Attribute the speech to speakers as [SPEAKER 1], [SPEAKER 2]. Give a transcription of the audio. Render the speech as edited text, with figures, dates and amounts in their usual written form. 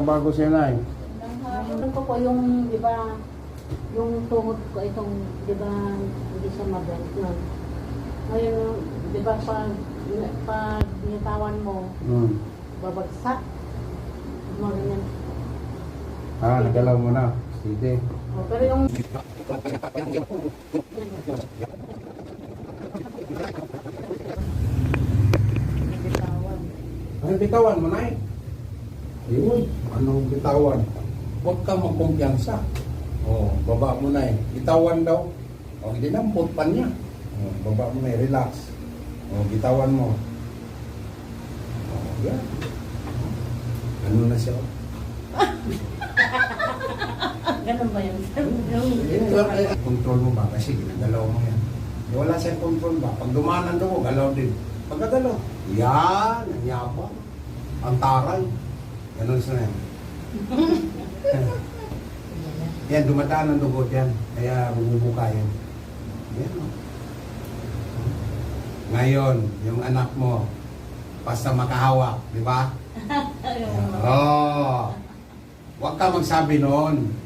[SPEAKER 1] nagbago siya, Nay?
[SPEAKER 2] Ano ko po yung, di ba, yung tuhod ko itong, di ba, hindi siya mabent nun. Ngayon, di ba, pag nitawan mo, babagsak. Mga ganyan.
[SPEAKER 1] Nagalaw mo na. Sige.
[SPEAKER 2] Oh, pero yung... bitawan.
[SPEAKER 1] Anong bitawan mo, Nay? Ayun, anong bitawan? Huwag ka magkumpiyansa. Baba mo, Nay. Bitawan daw. Hindi na, putpan niya. Baba mo, Nay. Relax. Bitawan mo. Yan. Ano na siya?
[SPEAKER 2] Ganun ba yun?
[SPEAKER 1] Control mo ba? Kasi ginagalaw mo yan. Wala siyang control ba? Pag dumaan ang dugo, galaw din. Pagkagalaw, yan, ang yabang. Ang taray. Ganun siya yan. Yan, dumadaan ang dugo yan. Kaya bumubuka yan. Yan. Ngayon, yung anak mo, basta makahawak, di ba? Huwag ka magsabi noon.